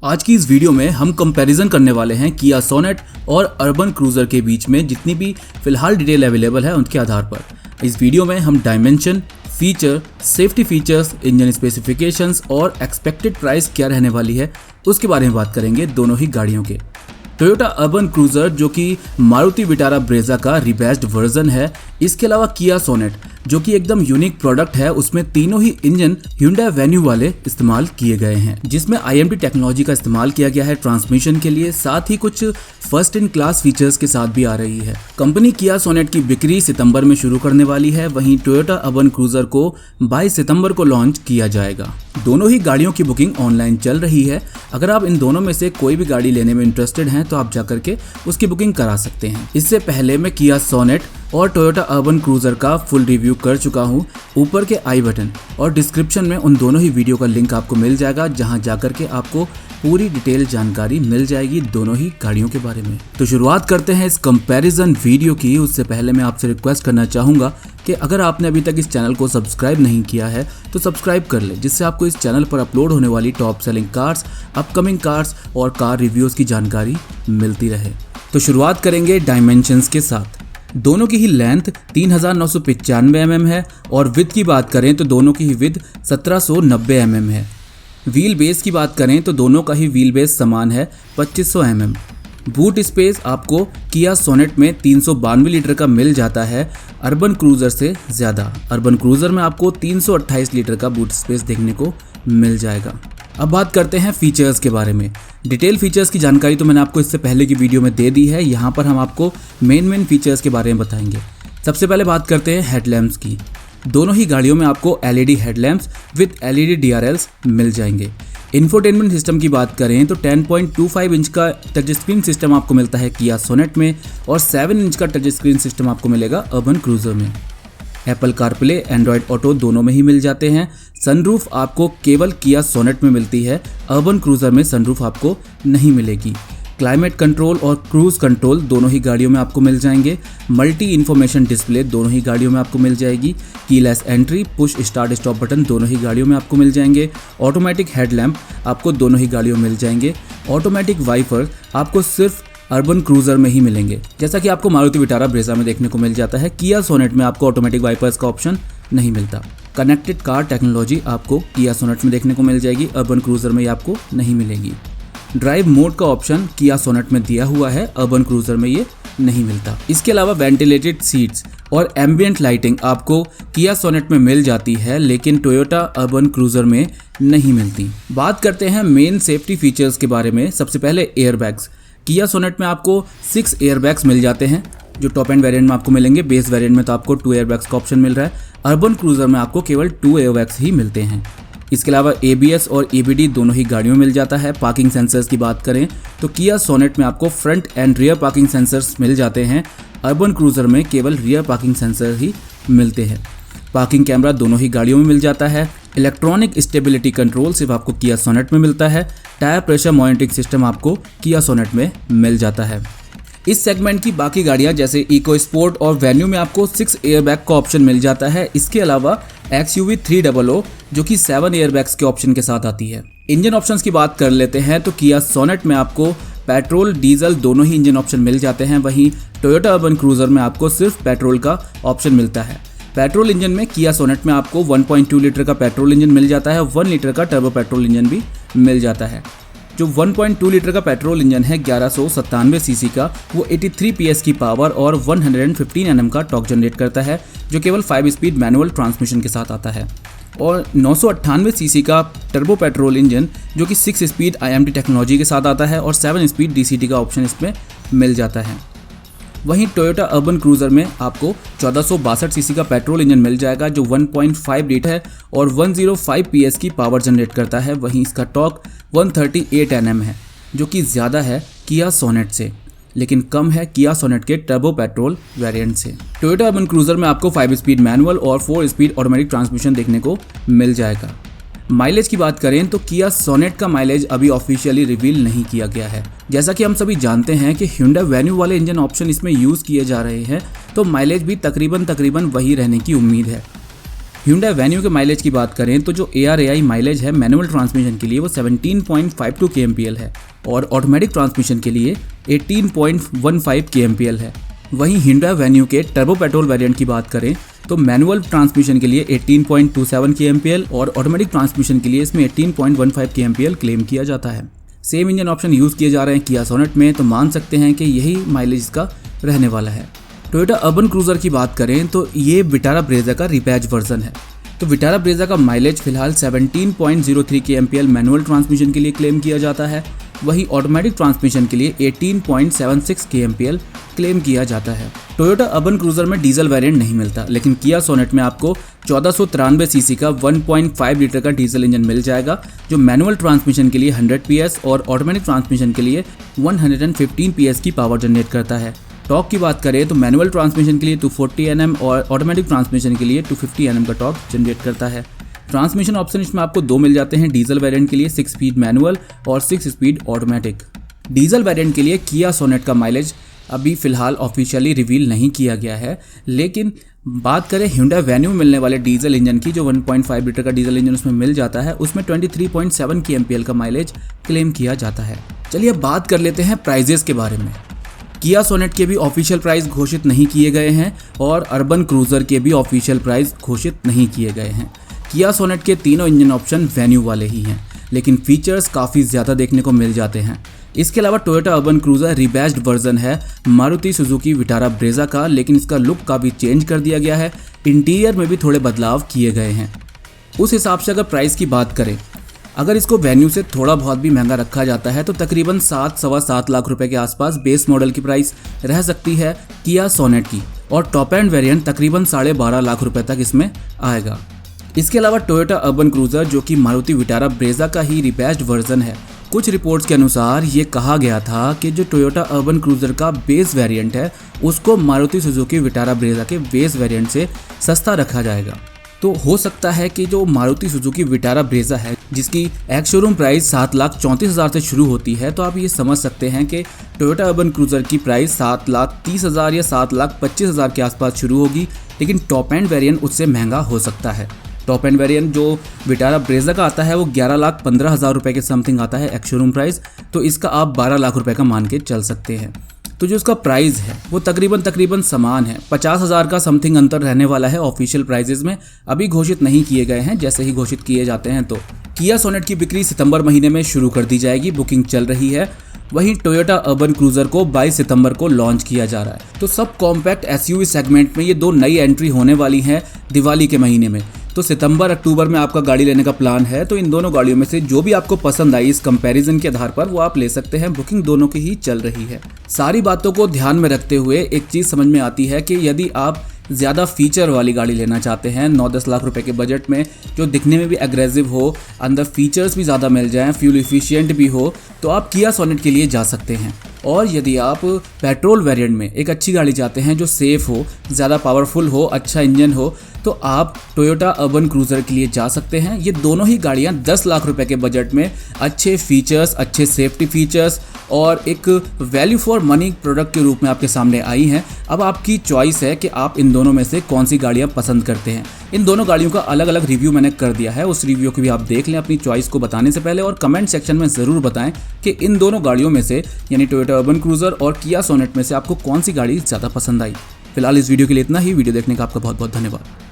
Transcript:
आज की इस वीडियो में हम कंपैरिजन करने वाले हैं किया सोनेट और अर्बन क्रूजर के बीच में जितनी भी फिलहाल डिटेल अवेलेबल है उनके आधार पर। इस वीडियो में हम dimension, feature, safety features, engine specifications और एक्सपेक्टेड प्राइस क्या रहने वाली है उसके बारे में बात करेंगे दोनों ही गाड़ियों के। टोयोटा अर्बन क्रूजर जो कि मारुति विटारा ब्रेजा का रिबैस्ड वर्जन है, इसके अलावा किया सोनेट जो कि एकदम यूनिक प्रोडक्ट है, उसमें तीनों ही इंजन Hyundai वेन्यू वाले इस्तेमाल किए गए हैं, जिसमें IMT टेक्नोलॉजी का इस्तेमाल किया गया है ट्रांसमिशन के लिए, साथ ही कुछ फर्स्ट इन क्लास फीचर्स के साथ भी आ रही है। कंपनी किया सोनेट की बिक्री सितंबर में शुरू करने वाली है, वहीं टोयोटा अर्बन क्रूजर को 22 सितंबर को लॉन्च किया जाएगा। दोनों ही गाड़ियों की बुकिंग ऑनलाइन चल रही है। अगर आप इन दोनों में से कोई भी गाड़ी लेने में इंटरेस्टेड हैं तो आप जाकर के उसकी बुकिंग करा सकते हैं। इससे पहले मैं किया सोनेट और टोयोटा अर्बन क्रूजर का फुल रिव्यू कर चुका हूँ। ऊपर के आई बटन और डिस्क्रिप्शन में उन दोनों ही वीडियो का लिंक आपको मिल जाएगा, जहां जाकर के आपको पूरी डिटेल जानकारी मिल जाएगी दोनों ही गाड़ियों के बारे में। तो शुरुआत करते हैं इस कंपैरिजन वीडियो की। उससे पहले मैं आपसे रिक्वेस्ट करना चाहूँगा कि अगर आपने अभी तक इस चैनल को सब्सक्राइब नहीं किया है तो सब्सक्राइब कर ले, जिससे आपको इस चैनल पर अपलोड होने वाली top selling cars, upcoming cars और कार रिव्यूज़ की जानकारी मिलती रहे। तो शुरुआत करेंगे डायमेंशंस के साथ। दोनों की ही लेंथ 3995 mm है और विड्थ की बात करें तो दोनों की ही विड्थ 1790 mm है। व्हील बेस की बात करें तो दोनों का ही व्हील बेस समान है 2500 mm। बूट स्पेस आपको किया सोनेट में 392 लीटर का मिल जाता है, अर्बन क्रूजर से ज़्यादा। अर्बन क्रूजर में आपको 328 लीटर का बूट स्पेस देखने को मिल जाएगा। अब बात करते हैं फीचर्स के बारे में। डिटेल फीचर्स की जानकारी तो मैंने आपको इससे पहले की वीडियो में दे दी है, यहाँ पर हम आपको मेन फीचर्स के बारे में बताएंगे। सबसे पहले बात करते हैं हेडलैम्प्स की। दोनों ही गाड़ियों में आपको LED headlamps with LED DRLs मिल जाएंगे। इंफोटेनमेंट सिस्टम की बात करें तो 10.25 इंच का टच स्क्रीन सिस्टम आपको मिलता है किया सोनेट में और 7 इंच का टच स्क्रीन सिस्टम आपको मिलेगा अर्बन क्रूजर में। एप्पल कारप्ले, एंड्रॉयड ऑटो दोनों में ही मिल जाते हैं। सनरूफ आपको केवल किया सोनेट में मिलती है, अर्बन क्रूजर में सनरूफ आपको नहीं मिलेगी। क्लाइमेट कंट्रोल और क्रूज कंट्रोल दोनों ही गाड़ियों में आपको मिल जाएंगे। मल्टी इन्फॉर्मेशन डिस्प्ले दोनों ही गाड़ियों में आपको मिल जाएगी। Keyless entry, push start stop button दोनों ही गाड़ियों में आपको मिल जाएंगे। ऑटोमेटिक हेडलैम्प आपको दोनों ही गाड़ियों में मिल जाएंगे। ऑटोमेटिक वाइपर आपको सिर्फ अर्बन क्रूजर में ही मिलेंगे, जैसा कि आपको मारुति विटारा ब्रेजा में देखने को मिल जाता है। किया सोनेट में आपको ऑटोमेटिक वाइपर्स का ऑप्शन नहीं मिलता। कनेक्टेड कार टेक्नोलॉजी आपको किया सोनेट में देखने को मिल जाएगी, अर्बन क्रूजर में ये आपको नहीं मिलेगी। ड्राइव मोड का ऑप्शन किया सोनेट में दिया हुआ है, अर्बन क्रूजर में ये नहीं मिलता। इसके अलावा वेंटिलेटेड सीट्स और एम्बियंट लाइटिंग आपको किया सोनेट में मिल जाती है, लेकिन टोयोटा अर्बन क्रूजर में नहीं मिलती। बात करते हैं मेन सेफ्टी फीचर्स के बारे में। सबसे पहले एयरबैग्स। किया सोनेट में आपको 6 एयरबैग्स मिल जाते हैं, जो टॉप एंड वेरिएंट में आपको मिलेंगे। बेस वेरिएंट में तो आपको 2 एयरबैग्स का ऑप्शन मिल रहा है। अर्बन क्रूजर में आपको केवल 2 एयरबैग्स ही मिलते हैं। इसके अलावा ABS और EBD दोनों ही गाड़ियों में मिल जाता है। पार्किंग सेंसर्स की बात करें तो किया सोनेट में आपको front and rear parking sensors मिल जाते हैं, अर्बन क्रूजर में केवल रियर पार्किंग सेंसर ही मिलते हैं। पार्किंग कैमरा दोनों ही गाड़ियों में मिल जाता है। इलेक्ट्रॉनिक स्टेबिलिटी कंट्रोल सिर्फ आपको किया सोनेट में मिलता है। टायर प्रेशर मॉनिटरिंग सिस्टम आपको किया सोनेट में मिल जाता है। इस सेगमेंट की बाकी गाड़ियां जैसे इको स्पोर्ट और वेन्यू में आपको 6 एयरबैग का ऑप्शन मिल जाता है। इसके अलावा XUV 300 जो कि 7 एयरबैग्स के ऑप्शन के साथ आती है। इंजन ऑप्शंस की बात कर लेते हैं तो किया सोनेट में आपको पेट्रोल, डीजल दोनों ही इंजन ऑप्शन मिल जाते हैं, वहीं टोयोटा अर्बन क्रूजर में आपको सिर्फ पेट्रोल का ऑप्शन मिलता है। पेट्रोल इंजन में किया सोनेट में आपको 1.2 लीटर का पेट्रोल इंजन मिल जाता है, 1 लीटर का टर्बो पेट्रोल इंजन भी मिल जाता है। जो 1.2 लीटर का पेट्रोल इंजन है 1197 सीसी का, वो 83 PS की पावर और 115 Nm का टॉर्क जनरेट करता है, जो केवल 5 स्पीड मैनुअल ट्रांसमिशन के साथ आता है। और 998 सीसी का टर्बो पेट्रोल इंजन जो कि 6 स्पीड IMT टेक्नोलॉजी के साथ आता है और 7 स्पीड DCT का ऑप्शन इसमें मिल जाता है। वहीं टोयोटा अर्बन क्रूजर में आपको 1462 सीसी का पेट्रोल इंजन मिल जाएगा, जो 1.5 लीटर है और 105 PS की पावर जनरेट करता है। वहीं इसका टॉर्क 138 Nm है, जो कि ज़्यादा है किया सोनेट से, लेकिन कम है किया सोनेट के टर्बो पेट्रोल वेरिएंट से। टोयोटा अर्बन क्रूजर में आपको 5 स्पीड मैनुअल और 4 स्पीड ऑटोमेटिक ट्रांसमिशन देखने को मिल जाएगा। माइलेज की बात करें तो किया सोनेट का माइलेज अभी ऑफिशियली रिवील नहीं किया गया है। जैसा कि हम सभी जानते हैं कि Hyundai वेन्यू वाले इंजन ऑप्शन इसमें यूज़ किए जा रहे हैं, तो माइलेज भी तकरीबन वही रहने की उम्मीद है। Hyundai Venue के माइलेज की बात करें तो जो ARAI माइलेज है मैनुअल ट्रांसमिशन के लिए वो 17.52 kmpl है और ऑटोमेटिक ट्रांसमिशन के लिए 18.15 kmpl है। वहीं Hyundai Venue के टर्बो पेट्रोल वेरिएंट की बात करें तो मैनुअल ट्रांसमिशन के लिए 18.27 kmpl और ऑटोमेटिक ट्रांसमिशन के लिए इसमें 18.15 kmpl क्लेम किया जाता है। सेम इंजन ऑप्शन यूज़ किए जा रहे हैं Kia Sonet में, तो मान सकते हैं कि यही माइलेज इसका रहने वाला है। टोयोटा अर्बन क्रूज़र की बात करें तो ये विटारा ब्रेजा का रिपैच वर्जन है। तो विटारा ब्रेजा का माइलेज फिलहाल 17.03 kmpl मैनुअल ट्रांसमिशन के लिए क्लेम किया जाता है, वहीं ऑटोमेटिक ट्रांसमिशन के लिए 18.76 kmpl क्लेम किया जाता है। टोयोटा अर्बन क्रूज़र में डीजल वेरिएंट नहीं मिलता, लेकिन Kia Sonet में आपको 1493 सीसी का 1.5 लीटर का डीजल इंजन मिल जाएगा, जो मैनुअल ट्रांसमिशन के लिए 100 PS और ऑटोमेटिक ट्रांसमिशन के लिए 115 PS की पावर जनरेट करता है। टॉर्क की बात करें तो मैनुअल ट्रांसमिशन के लिए 240 Nm और ऑटोमेटिक ट्रांसमिशन के लिए 250 Nm का टॉर्क जनरेट करता है। ट्रांसमिशन ऑप्शन इसमें आपको दो मिल जाते हैं डीजल वेरिएंट के लिए 6 स्पीड मैनुअल और 6 स्पीड ऑटोमेटिक। डीजल वेरिएंट के लिए Kia Sonet का माइलेज अभी फिलहाल ऑफिशियली रिवील नहीं किया गया है, लेकिन बात करें Hyundai Venue में मिलने वाले डीजल इंजन की, जो 1.5 लीटर का डीजल इंजन उसमें मिल जाता है, उसमें 23.7 kmpl का माइलेज क्लेम किया जाता है। चलिए अब बात कर लेते हैं प्राइजेस के बारे में। Kia Sonet के भी ऑफिशियल प्राइस घोषित नहीं किए गए हैं और अर्बन क्रूज़र के भी ऑफिशियल प्राइस घोषित नहीं किए गए हैं। Kia Sonet के तीनों इंजन ऑप्शन Venue वाले ही हैं, लेकिन फीचर्स काफ़ी ज़्यादा देखने को मिल जाते हैं। इसके अलावा टोयोटा अर्बन क्रूज़र रिबैच्ड वर्जन है मारुति सुजुकी विटारा ब्रेजा का, लेकिन इसका लुक का भी चेंज कर दिया गया है, इंटीरियर में भी थोड़े बदलाव किए गए हैं। उस हिसाब से अगर प्राइस की बात करें, अगर इसको Venue से थोड़ा बहुत भी महंगा रखा जाता है तो तकरीबन 7-7.25 लाख रुपए के आसपास बेस मॉडल की प्राइस रह सकती है Kia Sonet की, और टॉप एंड वेरिएंट तकरीबन 12.5 लाख रुपए तक इसमें आएगा। इसके अलावा टोयोटा अर्बन क्रूज़र, जो कि मारुति विटारा ब्रेजा का ही रिपैच्ड वर्जन है, कुछ रिपोर्ट्स के अनुसार ये कहा गया था कि जो टोयोटा अर्बन क्रूज़र का बेस वेरिएंट है उसको मारुति सुजुकी विटारा ब्रेजा के बेस वेरिएंट से सस्ता रखा जाएगा। तो हो सकता है कि जो मारुति सुजुकी विटारा ब्रेजा है, जिसकी एक्स शोरूम प्राइस 7,34,000 से शुरू होती है, तो आप ये समझ सकते हैं कि टोयोटा अर्बन क्रूज़र की प्राइस 7,30,000 या 7,25,000 के आसपास शुरू होगी, लेकिन टॉप एंड वेरिएंट उससे महंगा हो सकता है। टॉप एंड वेरिएंट जो विटारा ब्रेजा का आता है वो 11,15,000 रुपये के समथिंग आता है एक्स शोरूम प्राइस, तो इसका आप 12 लाख रुपये का मान के चल सकते हैं। तो जो उसका प्राइस है वो तकरीबन समान है, 50,000 का समथिंग अंतर रहने वाला है ऑफिशियल प्राइजेस में, अभी घोषित नहीं किए गए हैं। जैसे ही घोषित किए जाते हैं तो Kia Sonet की बिक्री सितंबर महीने में शुरू कर दी जाएगी, बुकिंग चल रही है। वहीं टोयोटा अर्बन क्रूज़र को 22 सितंबर को लॉन्च किया जा रहा है। तो सब कॉम्पैक्ट SUV सेगमेंट में ये दो नई एंट्री होने वाली हैं दिवाली के महीने में। तो सितंबर अक्टूबर में आपका गाड़ी लेने का प्लान है तो इन दोनों गाड़ियों में से जो भी आपको पसंद आई इस कंपैरिजन के आधार पर वो आप ले सकते हैं। बुकिंग दोनों की ही चल रही है। सारी बातों को ध्यान में रखते हुए एक चीज़ समझ में आती है कि यदि आप ज़्यादा फीचर वाली गाड़ी लेना चाहते हैं 9-10 लाख रुपए के बजट में, जो दिखने में भी एग्रेसिव हो, अंदर फीचर्स भी ज़्यादा मिल जाएं, फ्यूल इफिशिएंट भी हो, तो आप Kia Sonet के लिए जा सकते हैं। और यदि आप पेट्रोल वेरिएंट में एक अच्छी गाड़ी चाहते हैं जो सेफ़ हो, ज़्यादा पावरफुल हो, अच्छा इंजन हो, तो आप टोयोटा अर्बन क्रूज़र के लिए जा सकते हैं। ये दोनों ही गाड़ियाँ 10 लाख रुपए के बजट में अच्छे फीचर्स, अच्छे सेफ्टी फीचर्स और एक वैल्यू फॉर मनी प्रोडक्ट के रूप में आपके सामने आई हैं। अब आपकी चॉइस है कि आप इन दोनों में से कौन सी गाड़ियाँ पसंद करते हैं। इन दोनों गाड़ियों का अलग अलग रिव्यू मैंने कर दिया है, उस रिव्यू को भी आप देख लें अपनी चॉइस को बताने से पहले, और कमेंट सेक्शन में ज़रूर बताएं कि इन दोनों गाड़ियों में से यानी टोयोटा अर्बन क्रूज़र और Kia Sonet में से आपको कौन सी गाड़ी ज़्यादा पसंद आई। फिलहाल इस वीडियो के लिए इतना ही। वीडियो देखने का आपका बहुत बहुत धन्यवाद।